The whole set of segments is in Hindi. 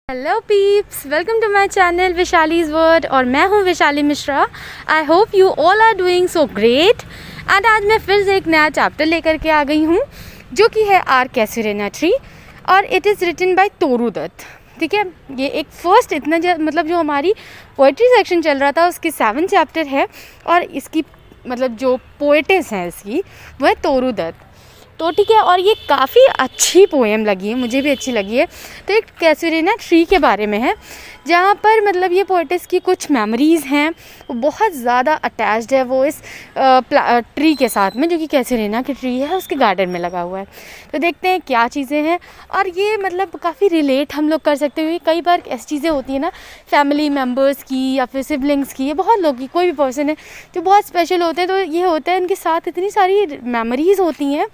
Hello peeps, welcome to my channel Vishali's word और मैं हूँ Vishali Mishra. I hope you all are doing so great. And आज मैं फिर से एक नया चैप्टर लेकर के आ गई हूँ जो कि है आर कैसुरेना ट्री और it is written by Toru Dutt. ठीक है, ये एक फर्स्ट इतना मतलब जो हमारी पोइट्री सेक्शन चल रहा था उसकी 7 चैप्टर है और इसकी मतलब जो पोएटेस हैं इसकी वो है तोरू दत्त। तो ठीक है, और ये काफ़ी अच्छी पोएम लगी है, मुझे भी अच्छी लगी है। तो एक कैसुरेना ट्री के बारे में है जहाँ पर मतलब ये पोएटिस की कुछ मेमोरीज़ हैं, वो बहुत ज़्यादा अटैच्ड है वो इस ट्री के साथ में जो कि कैसुरेना की ट्री है, उसके गार्डन में लगा हुआ है। तो देखते हैं क्या चीज़ें हैं और ये मतलब काफ़ी रिलेट हम लोग कर सकते हैं। कई बार ऐसी चीज़ें होती हैं ना फैमिली मेम्बर्स की या फिर सिबलिंग्स की, या बहुत लोग की, कोई भी पर्सन है जो बहुत स्पेशल होते हैं, तो ये होता है उनके साथ इतनी सारी मेमोरीज़ होती हैं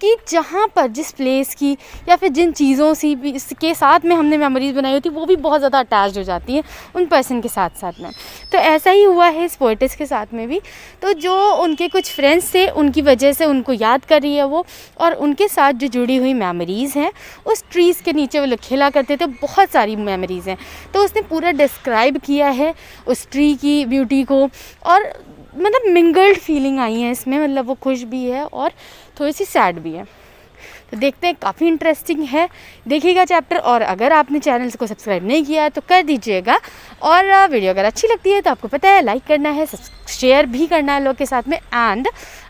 कि जहाँ पर जिस प्लेस की या फिर जिन चीज़ों से भी इसके साथ में हमने मेमोरीज़ बनाई होती वो भी बहुत ज़्यादा अटैच्ड हो जाती हैं उन पर्सन के साथ साथ में। तो ऐसा ही हुआ है इस पोएटिस के साथ में भी। तो जो उनके कुछ फ्रेंड्स थे उनकी वजह से उनको याद कर रही है वो, और उनके साथ जो जुड़ी हुई मेमोरीज़ हैं उस ट्रीज़ के नीचे वो लोग खेला करते थे, बहुत सारी मेमोरीज़ हैं। तो उसने पूरा डिस्क्राइब किया है उस ट्री की ब्यूटी को, और मतलब मिंगल्ड फीलिंग आई है इसमें, मतलब वो खुश भी है और थोड़ी सी सैड भी है। तो देखते हैं, काफ़ी इंटरेस्टिंग है, देखिएगा चैप्टर। और अगर आपने चैनल को सब्सक्राइब नहीं किया है तो कर दीजिएगा, और वीडियो अगर अच्छी लगती है तो आपको पता है लाइक करना है, शेयर भी करना है लोग के साथ में। एंड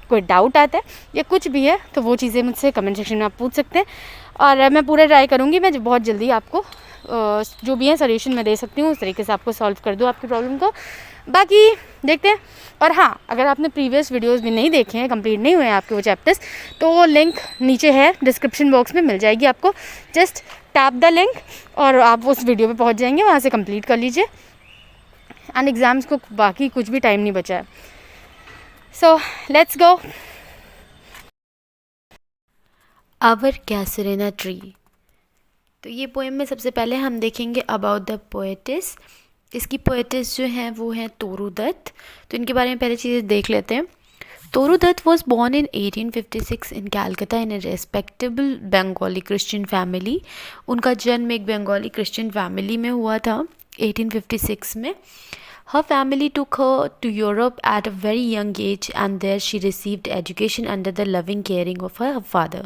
कोई डाउट आता है या कुछ भी है तो वो चीज़ें मुझसे कमेंट सेक्शन में आप पूछ सकते हैं, और मैं पूरा ट्राई करूँगी, मैं बहुत जल्दी आपको जो भी है सॉल्यूशन मैं दे सकती हूँ उस तरीके से आपको सॉल्व कर दूँ आपकी प्रॉब्लम को। बाकी देखते हैं। और हाँ, अगर आपने प्रीवियस वीडियोस भी नहीं देखे हैं, कंप्लीट नहीं हुए हैं आपके वो चैप्टर्स, तो वो लिंक नीचे है डिस्क्रिप्शन बॉक्स में मिल जाएगी आपको। जस्ट टैप द लिंक और आप उस वीडियो पे पहुंच जाएंगे, वहाँ से कंप्लीट कर लीजिए। एंड एग्ज़ाम्स को बाकी कुछ भी टाइम नहीं बचा है। So let's go. Our casuarina tree. तो ये पोएम में सबसे पहले हम देखेंगे अबाउट द पोएटिस। इसकी पोएटिस जो हैं वो हैं तोरू दत्त। तो इनके बारे में पहले चीज़ें देख लेते हैं। Toru Dutt was born in 1856 in Calcutta in a respectable Bengali Christian family. उनका जन्म एक बंगाली क्रिश्चियन फैमिली में हुआ था 1856 में। Her family took her to Europe at a very young age and there she received education under the loving caring of her father.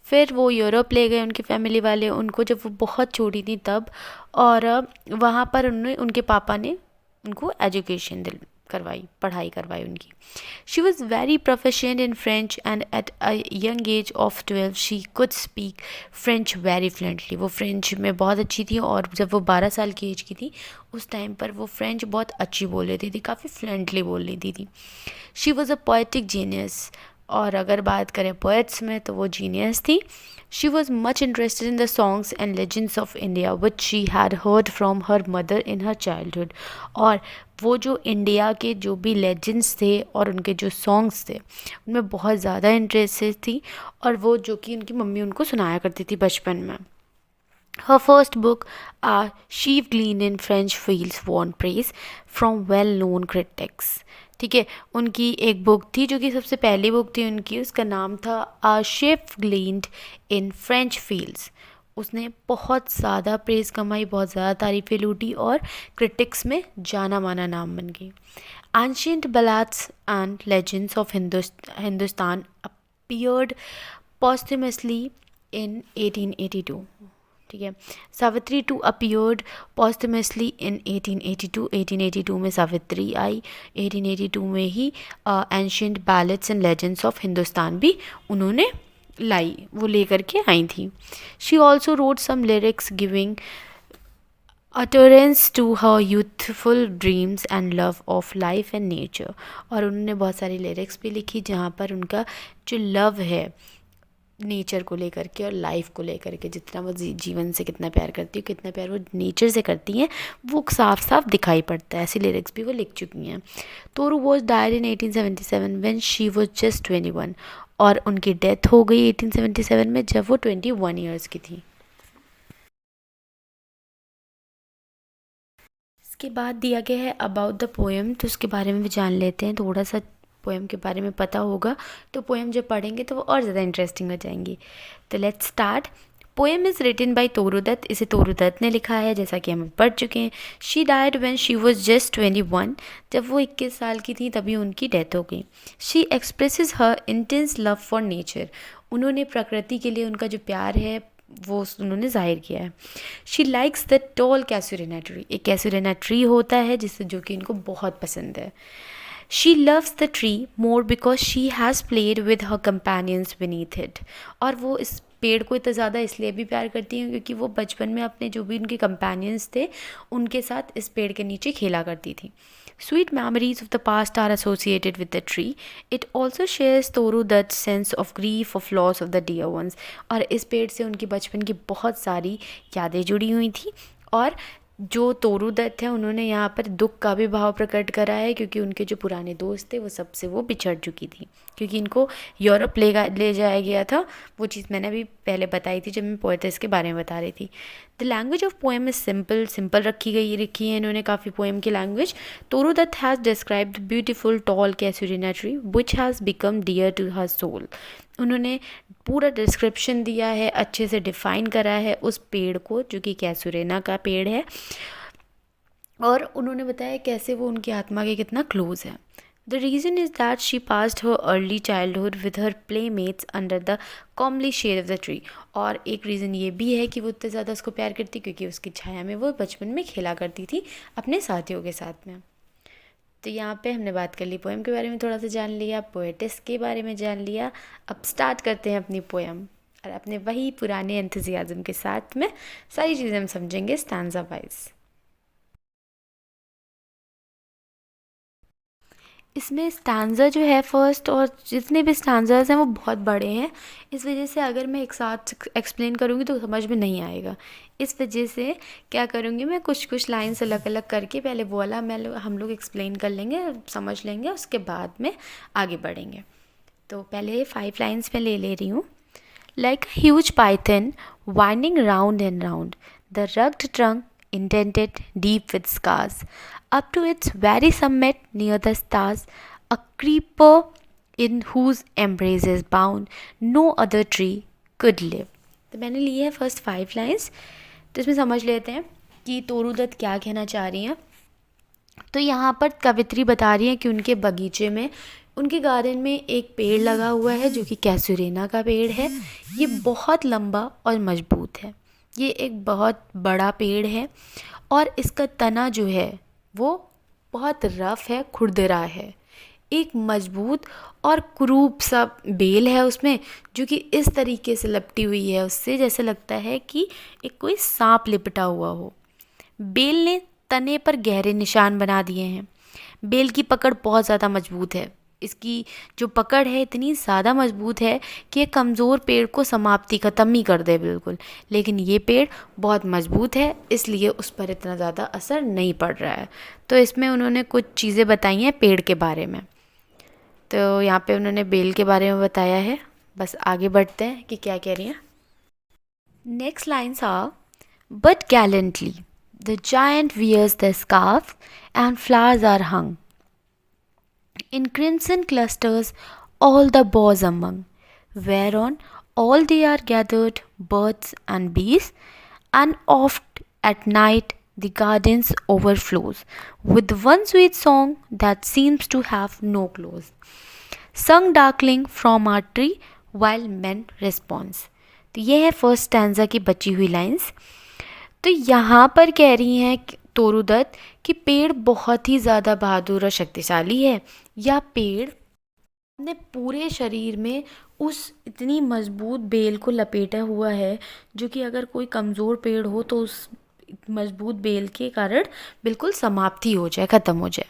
फिर वो यूरोप ले गए उनकी फैमिली वाले उनको जब वो बहुत छोटी थी तब, और वहाँ पर उनके पापा ने उनको एजुकेशन करवाई, पढ़ाई करवाई उनकी। She was very proficient in French and at a young age of 12 she could speak French very fluently. वो फ्रेंच में बहुत अच्छी थी, और जब वो 12 साल की एज की थी उस टाइम पर वो फ्रेंच बहुत अच्छी बोल लेती थी, काफ़ी फ्लुएंटली बोल लेती थी। She was a poetic genius, और अगर बात करें पोएट्स में तो वो जीनियस थी। She was much interested in the songs and legends of India which she had heard from her mother in her childhood. और वो जो इंडिया के जो भी लेजेंड्स थे और उनके जो सॉन्ग्स थे उनमें बहुत ज़्यादा इंटरेस्टेड थी, और वो जो कि उनकी मम्मी उनको सुनाया करती थी बचपन में। Her first book, A Sheaf Gleaned in French Fields, won praise from well-known critics. ठीक है, उनकी एक बुक थी जो कि सबसे पहली बुक थी उनकी, उसका नाम था A Sheaf Gleaned in French Fields। उसने बहुत ज़्यादा प्रेज़ कमाई, बहुत ज़्यादा तारीफ़ें लूटी और क्रिटिक्स में जाना माना नाम बन गई। Ancient ballads and legends of Hindustan appeared posthumously in 1882। ठीक है, Savitri too appeared posthumously in 1882। 1882 में सावित्री आई, 1882 में ही ancient ballads and legends of Hindustan भी उन्होंने लाई, वो लेकर के आई थी। She also wrote some lyrics giving utterance to her youthful dreams and love of life and nature। और उन्होंने बहुत सारी लिरिक्स भी लिखी जहाँ पर उनका जो लव है नेचर को लेकर के और लाइफ को लेकर के, जितना वो जीवन से कितना प्यार करती है, कितना प्यार वो नेचर से करती हैं, वो साफ साफ दिखाई पड़ता है। ऐसी लिरिक्स भी वो लिख चुकी हैं। Toru was died in 1877 when she was just 21, और उनकी डेथ हो गई 1877 में जब वो 21 ईयर्स की थी। इसके बाद दिया गया है अबाउट द पोएम, तो उसके बारे में भी जान लेते हैं। थोड़ा सा पोएम के बारे में पता होगा तो पोएम जब पढ़ेंगे तो वो और ज़्यादा इंटरेस्टिंग हो जाएंगी। तो let's start. Poem is written by Toru Dutt, इसे तोरू दत्त ने लिखा है, जैसा कि हम पढ़ चुके हैं। She died when she was just 21, जब वो 21 साल की थी तभी उनकी डेथ हो गई। She expresses her intense love for nature, उन्होंने प्रकृति के लिए उनका जो प्यार है वो उन्होंने जाहिर किया है। She likes the tall casuarina tree, एक कैसुरिना ट्री होता है जिससे जो कि इनको बहुत पसंद है। She loves the tree more because she has played with her companions beneath it, और वो इस पेड़ को इतना ज़्यादा इसलिए भी प्यार करती हैं क्योंकि वो बचपन में अपने जो भी उनके कंपेनियंस थे उनके साथ इस पेड़ के नीचे खेला करती थी। Sweet memories of the past are associated with the tree. It also shares Toru Dutt sense of grief of loss of the dear ones, और इस पेड़ से उनकी बचपन की बहुत सारी यादें जुड़ी हुई थी। और जो तोरू दत्त है उन्होंने यहाँ पर दुख का भी भाव प्रकट करा है क्योंकि उनके जो पुराने दोस्त थे वो सबसे वो बिछड़ चुकी थी, क्योंकि इनको यूरोप ले जाया गया था। वो चीज़ मैंने अभी पहले बताई थी जब मैं पोएटिस के बारे में बता रही थी। The language of poem is simple रखी है इन्होंने काफ़ी पोएम की language. Toru Dutt has described beautiful tall casuarina tree which has become dear to her soul, उन्होंने पूरा डिस्क्रिप्शन दिया है, अच्छे से डिफ़ाइन करा है उस पेड़ को जो कि कैसुरेना का पेड़ है, और उन्होंने बताया कैसे वो उनकी आत्मा के कितना क्लोज है। The reason is that she passed her early childhood with her playmates under the comely shade of the tree, और एक रीज़न ये भी है कि वो इतने ज़्यादा उसको प्यार करती क्योंकि उसकी छाया में वो बचपन में खेला करती थी अपने साथियों के साथ में। तो यहाँ पे हमने बात कर ली पोएम के बारे में, थोड़ा सा जान लिया, पोएटिस के बारे में जान लिया। अब स्टार्ट करते हैं अपनी पोएम, और अपने वही पुराने एंथुजियाज्म के साथ में सारी चीज़ें हम समझेंगे स्टैंजा वाइज। इसमें स्टैंजा जो है फर्स्ट, और जितने भी स्टैंजाज हैं वो बहुत बड़े हैं, इस वजह से अगर मैं एक साथ एक्सप्लेन करूँगी तो समझ में नहीं आएगा। इस वजह से क्या करूँगी, मैं कुछ लाइन्स अलग अलग करके पहले वो वाला हम लोग एक्सप्लेन कर लेंगे, समझ लेंगे, उसके बाद में आगे बढ़ेंगे। तो पहले 5 लाइन्स में ले रही हूँ। Like a huge Python winding round and round, the rugged trunk indented deep with scars, up to its very summit near the stars, a creeper in whose embrace is bound, no other tree could live। तो मैंने ली है फर्स्ट 5 लाइन्स, तो इसमें समझ लेते हैं कि तोरू दत्त क्या कहना चाह रही हैं। तो यहाँ पर कवित्री बता रही है कि उनके बगीचे में, उनके गार्डन में एक पेड़ लगा हुआ है जो कि कैसुरेना का पेड़ है। ये बहुत लंबा और मजबूत है, ये एक बहुत बड़ा पेड़ है, और इसका तना जो है वो बहुत रफ़ है, खुरदरा है। एक मजबूत और क्रूप सा बेल है उसमें, जो कि इस तरीके से लपटी हुई है उससे जैसे लगता है कि एक कोई सांप लिपटा हुआ हो। बेल ने तने पर गहरे निशान बना दिए हैं। बेल की पकड़ बहुत ज़्यादा मजबूत है, इसकी जो पकड़ है इतनी ज़्यादा मजबूत है कि ये कमज़ोर पेड़ को समाप्ति ख़त्म ही कर दे बिल्कुल, लेकिन ये पेड़ बहुत मजबूत है इसलिए उस पर इतना ज़्यादा असर नहीं पड़ रहा है। तो इसमें उन्होंने कुछ चीज़ें बताई हैं पेड़ के बारे में। तो यहाँ पे उन्होंने बेल के बारे में बताया है, बस आगे बढ़ते हैं कि क्या कह रही हैं। Next lines are, but gallantly the giant wears the scarf and flowers are hung in crimson clusters all the boughs among, whereon all they are gathered birds and bees, and oft at night the gardens overflows with one sweet song that seems to have no close, sung darkling from our tree while men responds। तो ये है फर्स्ट स्टैंजा की बची हुई लाइन्स। तो यहाँ पर कह रही हैं तोरू दत्त कि पेड़ बहुत ही ज़्यादा बहादुर और शक्तिशाली है, या पेड़ अपने पूरे शरीर में उस इतनी मजबूत बेल को लपेटा हुआ है जो कि अगर कोई कमज़ोर पेड़ हो तो उस मजबूत बेल के कारण बिल्कुल समाप्ति हो जाए, ख़त्म हो जाए।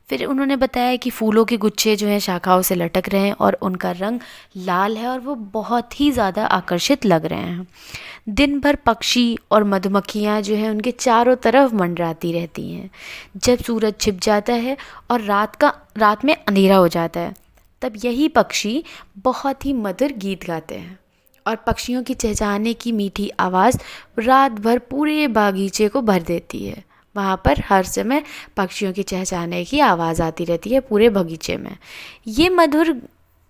फिर उन्होंने बताया कि फूलों के गुच्छे जो हैं शाखाओं से लटक रहे हैं और उनका रंग लाल है और वो बहुत ही ज़्यादा आकर्षित लग रहे हैं। दिन भर पक्षी और मधुमक्खियाँ जो हैं उनके चारों तरफ मंडराती रहती हैं। जब सूरज छिप जाता है और रात में अंधेरा हो जाता है तब यही पक्षी बहुत ही मधुर गीत गाते हैं, और पक्षियों की चहचहाने की मीठी आवाज़ रात भर पूरे बागीचे को भर देती है। वहाँ पर हर समय पक्षियों की चहचहाने की आवाज़ आती रहती है पूरे बगीचे में। ये मधुर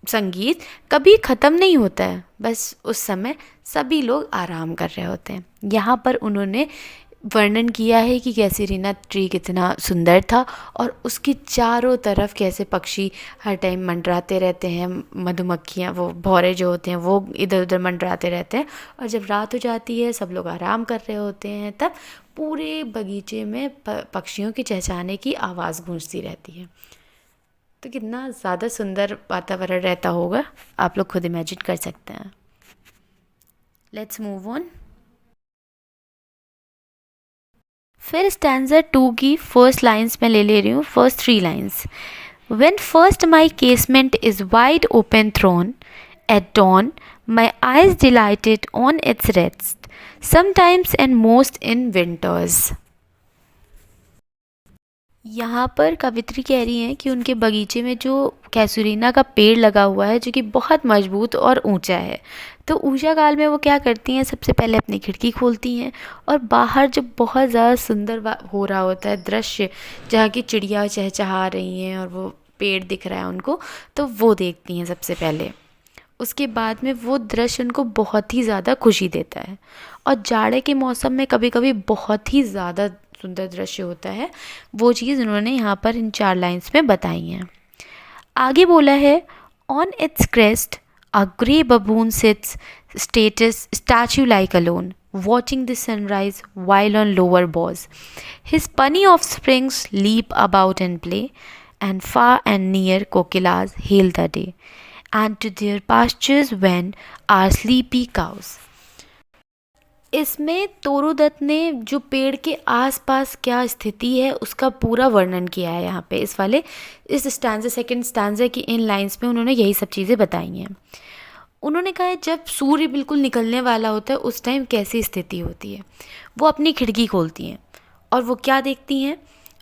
संगीत कभी ख़त्म नहीं होता है, बस उस समय सभी लोग आराम कर रहे होते हैं। यहाँ पर उन्होंने वर्णन किया है कि कैसरीना ट्री कितना सुंदर था और उसके चारों तरफ कैसे पक्षी हर टाइम मंडराते रहते हैं, मधुमक्खियाँ, वो भौरे जो होते हैं वो इधर उधर मंडराते रहते हैं। और जब रात हो जाती है, सब लोग आराम कर रहे होते हैं, तब पूरे बगीचे में पक्षियों के चहचहाने की आवाज़ गूंजती रहती है। तो कितना ज़्यादा सुंदर वातावरण रहता होगा, आप लोग खुद इमेजिन कर सकते हैं। Let's move on. फिर स्टैंज़ा 2 की फर्स्ट लाइन्स मैं ले रही हूँ, first 3 lines. When first my casement is wide open thrown, at dawn my eyes delighted on its rest, sometimes and most in winters. यहाँ पर कवित्री कह रही हैं कि उनके बगीचे में जो कैसुरीना का पेड़ लगा हुआ है, जो कि बहुत मजबूत और ऊंचा है, तो ऊषा काल में वो क्या करती हैं, सबसे पहले अपनी खिड़की खोलती हैं और बाहर जब बहुत ज़्यादा सुंदर हो रहा होता है दृश्य, जहाँ की चिड़िया चहचहा रही हैं और वो पेड़ दिख रहा है उनको, तो वो देखती हैं सबसे पहले। उसके बाद में वो दृश्य उनको बहुत ही ज़्यादा खुशी देता है। और जाड़े के मौसम में कभी कभी बहुत ही ज़्यादा सुंदर दृश्य होता है, वो चीज़ उन्होंने यहाँ पर इन 4 लाइन्स में बताई हैं। आगे बोला है, on its crest a grey baboon sits statue like alone, watching the sunrise while on lower boughs. His punny offsprings leap about and play, and far and near kokilas hail the day, and to their pastures wend our sleepy cows. इसमें तोरू दत्त ने जो पेड़ के आसपास क्या स्थिति है उसका पूरा वर्णन किया है यहाँ पे, इस स्टैंज़ा, सेकंड स्टैंज़ा की इन लाइंस में उन्होंने यही सब चीज़ें बताई हैं। उन्होंने कहा है जब सूर्य बिल्कुल निकलने वाला होता है उस टाइम कैसी स्थिति होती है। वो अपनी खिड़की खोलती हैं और वो क्या देखती हैं,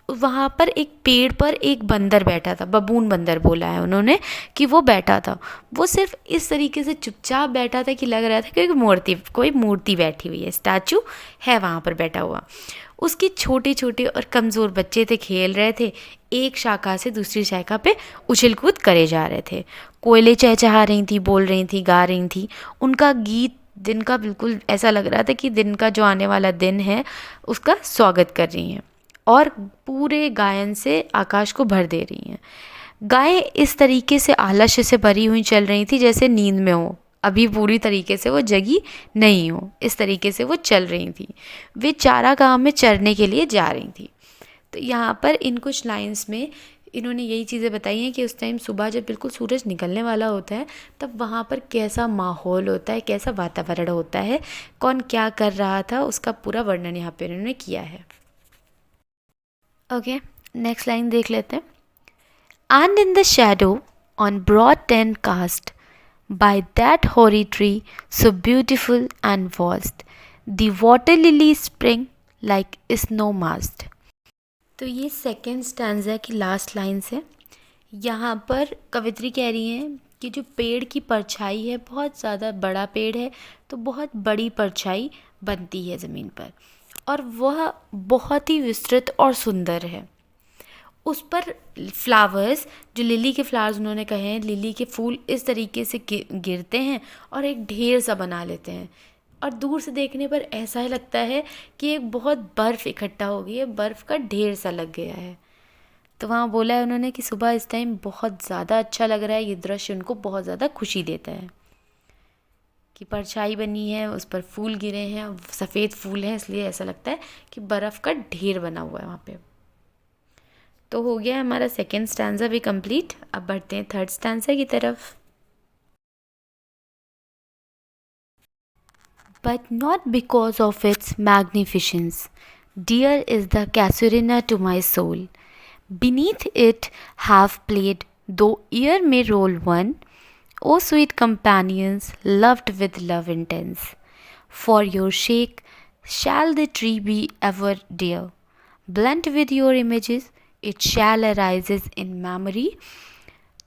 वहाँ पर एक पेड़ पर एक बंदर बैठा था, बबून बंदर बोला है उन्होंने कि वो बैठा था। वो सिर्फ इस तरीके से चुपचाप बैठा था कि लग रहा था कि कोई मूर्ति बैठी हुई है, स्टैचू है वहाँ पर बैठा हुआ। उसके छोटे छोटे और कमज़ोर बच्चे थे, खेल रहे थे, एक शाखा से दूसरी शाखा पे उछल कूद करे जा रहे थे। कोयले चहचहा रही थी, बोल रही थी, गा रही थी। उनका गीत दिन का बिल्कुल ऐसा लग रहा था कि दिन का जो आने वाला दिन है उसका स्वागत कर रही हैं और पूरे गायन से आकाश को भर दे रही हैं। गायें इस तरीके से आलस्य से भरी हुई चल रही थी जैसे नींद में हो, अभी पूरी तरीके से वो जगी नहीं हो, इस तरीके से वो चल रही थी। वे चारागाह में चरने के लिए जा रही थी। तो यहाँ पर इन कुछ लाइंस में इन्होंने यही चीज़ें बताई हैं कि उस टाइम सुबह जब बिल्कुल सूरज निकलने वाला होता है तब वहाँ पर कैसा माहौल होता है, कैसा वातावरण होता है, कौन क्या कर रहा था, उसका पूरा वर्णन यहाँ पर इन्होंने किया है। ओके, नेक्स्ट लाइन देख लेते हैं। And in the shadow on broad tent cast by that hoary tree so beautiful and vast, the water lilies spring like snow mast. तो ये सेकेंड स्टैंज़ा की लास्ट लाइन है। यहाँ पर कवित्री कह रही हैं कि जो पेड़ की परछाई है, बहुत ज़्यादा बड़ा पेड़ है तो बहुत बड़ी परछाई बनती है ज़मीन पर, और वह बहुत ही विस्तृत और सुंदर है। उस पर फ्लावर्स, जो लिली के फ्लावर्स उन्होंने कहे हैं, लिली के फूल इस तरीके से गिरते हैं और एक ढेर सा बना लेते हैं, और दूर से देखने पर ऐसा ही लगता है कि एक बहुत बर्फ़ इकट्ठा हो गई है, बर्फ़ का ढेर सा लग गया है। तो वहाँ बोला है उन्होंने कि सुबह इस टाइम बहुत ज़्यादा अच्छा लग रहा है, ये दृश्य उनको बहुत ज़्यादा खुशी देता है कि परछाई बनी है, उस पर फूल गिरे हैं, सफ़ेद फूल हैं, इसलिए ऐसा लगता है कि बर्फ़ का ढेर बना हुआ है वहाँ पे। तो हो गया हमारा सेकेंड स्टैंज़ा भी कंप्लीट। अब बढ़ते हैं थर्ड स्टैंज़ा की तरफ। But not because of its magnificence, dear is the casuarina to my soul. Beneath it have played, though ear may roll one, O sweet companions, loved with love intense. For your sake shall the tree be ever dear. Blent with your images, it shall arises in memory,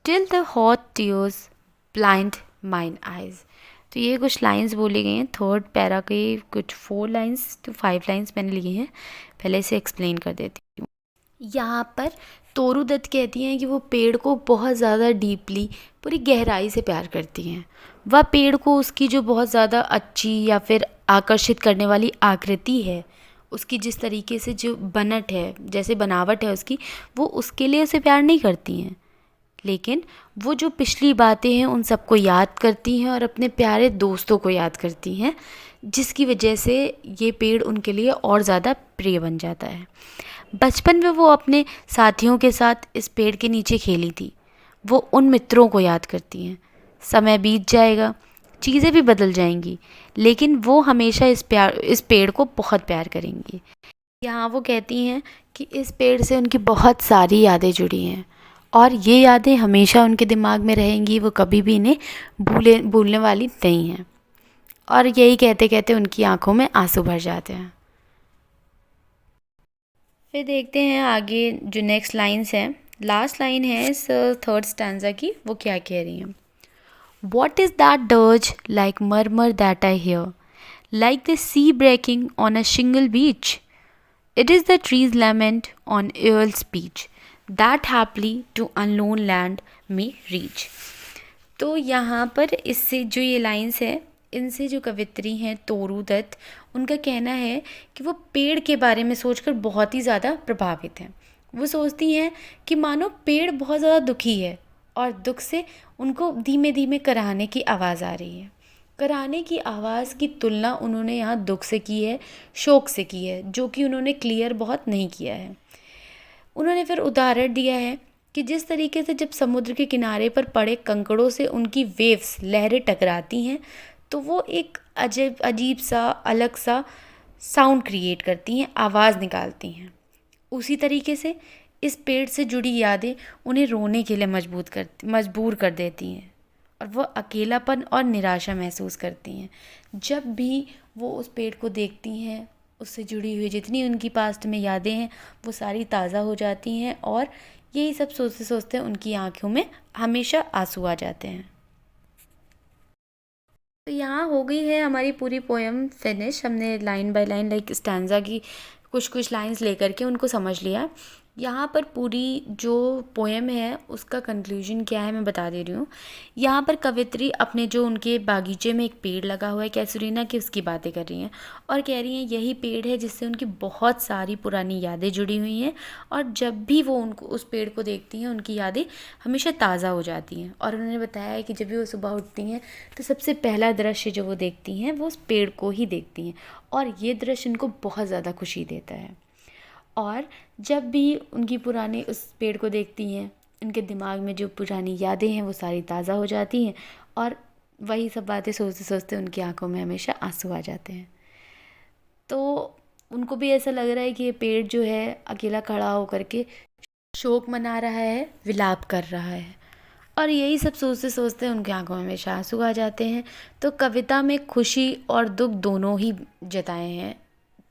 till the hot tears blind mine eyes. तो ये कुछ लाइंस बोली गई हैं थर्ड पैरा के, कुछ 4 लाइंस to 5 लाइंस मैंने लिए हैं। पहले इसे एक्सप्लेन कर देती हूँ। यहाँ पर तोरू दत्त कहती हैं कि वो पेड़ को बहुत ज़्यादा डीपली, पूरी गहराई से प्यार करती हैं। वह पेड़ को उसकी जो बहुत ज़्यादा अच्छी या फिर आकर्षित करने वाली आकृति है, उसकी जिस तरीके से जो बनट है, जैसे बनावट है उसकी, वो उसके लिए उसे प्यार नहीं करती हैं, लेकिन वो जो पिछली बातें हैं उन सबको याद करती हैं और अपने प्यारे दोस्तों को याद करती हैं, जिसकी वजह से ये पेड़ उनके लिए और ज़्यादा प्रिय बन जाता है। बचपन में वो अपने साथियों के साथ इस पेड़ के नीचे खेली थी। वो उन मित्रों को याद करती हैं। समय बीत जाएगा, चीज़ें भी बदल जाएंगी, लेकिन वो हमेशा इस पेड़ को बहुत प्यार करेंगी। यहाँ वो कहती हैं कि इस पेड़ से उनकी बहुत सारी यादें जुड़ी हैं और ये यादें हमेशा उनके दिमाग में रहेंगी, वो कभी भी इन्हें भूलने वाली नहीं हैं। और यही कहते कहते उनकी आंखों में आंसू भर जाते हैं। फिर देखते हैं आगे जो नेक्स्ट लाइन्स हैं। लास्ट लाइन है इस थर्ड स्टैंजा की, वो क्या कह रही हैं। What is that dirge like murmur that I hear, like the sea breaking on a shingle beach? It is the tree's lament on earl's speech, that happily to unknown land may reach. तो यहाँ पर इससे जो ये लाइन्स है, इनसे जो कवित्री हैं तोरू दत्त, उनका कहना है कि वो पेड़ के बारे में सोचकर बहुत ही ज़्यादा प्रभावित हैं। वो सोचती हैं कि मानो पेड़ बहुत ज़्यादा दुखी है और दुख से उनको धीमे धीमे कराहने की आवाज़ आ रही है। कराहने की आवाज़ की तुलना उन्होंने यहाँ दुख से की है, शोक से की है, जो कि उन्होंने क्लियर बहुत नहीं किया है। उन्होंने फिर उदाहरण दिया है कि जिस तरीके से जब समुद्र के किनारे पर पड़े कंकड़ों से उनकी वेव्स, लहरें टकराती हैं, तो वो एक अजीब सा अलग सा साउंड क्रिएट करती हैं, आवाज़ निकालती हैं। उसी तरीके से इस पेड़ से जुड़ी यादें उन्हें रोने के लिए मजबूर कर देती हैं और वो अकेलापन और निराशा महसूस करती हैं। जब भी वो उस पेड़ को देखती हैं, उससे जुड़ी हुई जितनी उनकी पास्ट में यादें हैं वो सारी ताज़ा हो जाती हैं और यही सब सोचते सोचते उनकी आँखों में हमेशा आंसू आ जाते हैं। तो यहाँ हो गई है हमारी पूरी पोएम फिनिश। हमने line by line like stanza की कुछ लाइंस लेकर के उनको समझ लिया। यहाँ पर पूरी जो पोएम है उसका कंक्लूजन क्या है मैं बता दे रही हूँ। यहाँ पर कवित्री अपने जो उनके बागीचे में एक पेड़ लगा हुआ है कैसुरीना की, उसकी बातें कर रही हैं और कह रही हैं यही पेड़ है जिससे उनकी बहुत सारी पुरानी यादें जुड़ी हुई हैं और जब भी वो उनको उस पेड़ को देखती हैं उनकी यादें हमेशा ताज़ा हो जाती हैं। और उन्होंने बताया है कि जब भी वो सुबह उठती हैं तो सबसे पहला दृश्य जो वो देखती हैं वो उस पेड़ को ही देखती हैं और ये दृश्य उनको बहुत ज़्यादा खुशी देता है। और जब भी उनकी पुरानी उस पेड़ को देखती हैं उनके दिमाग में जो पुरानी यादें हैं वो सारी ताज़ा हो जाती हैं और वही सब बातें सोचते सोचते उनकी आंखों में हमेशा आंसू आ जाते हैं। तो उनको भी ऐसा लग रहा है कि ये पेड़ जो है अकेला खड़ा होकर के शोक मना रहा है, विलाप कर रहा है और यही सब सोचते सोचते उनकी आंखों में हमेशा आंसू आ जाते हैं। तो कविता में खुशी और दुख दोनों ही जताए हैं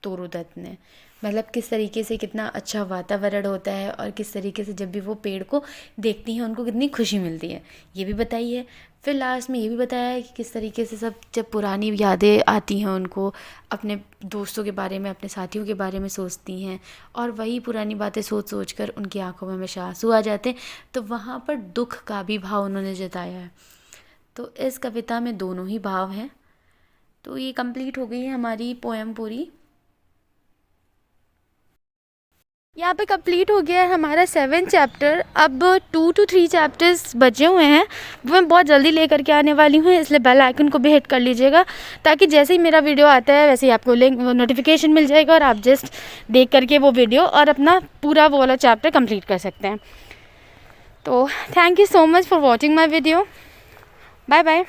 तोरू दत्त ने। मतलब किस तरीके से कितना अच्छा वातावरण होता है और किस तरीके से जब भी वो पेड़ को देखती हैं उनको कितनी खुशी मिलती है ये भी बताई है। फिर लास्ट में ये भी बताया है कि किस तरीके से सब जब पुरानी यादें आती हैं उनको अपने दोस्तों के बारे में, अपने साथियों के बारे में सोचती हैं और वही पुरानी बातें सोच सोच कर उनकी आंखों में हमेशा आंसू आ जाते हैं। तो वहाँ पर दुख का भी भाव उन्होंने जताया है। तो इस कविता में दोनों ही भाव हैं। तो ये कंप्लीट हो गई है हमारी पोएम पूरी। यहाँ पे कंप्लीट हो गया है हमारा 7th चैप्टर। अब 2 to 3 चैप्टर्स बचे हुए हैं, वो मैं बहुत जल्दी लेकर के आने वाली हूँ, इसलिए बेल आइकन को भी हिट कर लीजिएगा ताकि जैसे ही मेरा वीडियो आता है वैसे ही आपको लिंक नोटिफिकेशन मिल जाएगा और आप जस्ट देख करके वो वीडियो और अपना पूरा वो वाला चैप्टर कंप्लीट कर सकते हैं। तो thank you so much for watching my video. Bye bye.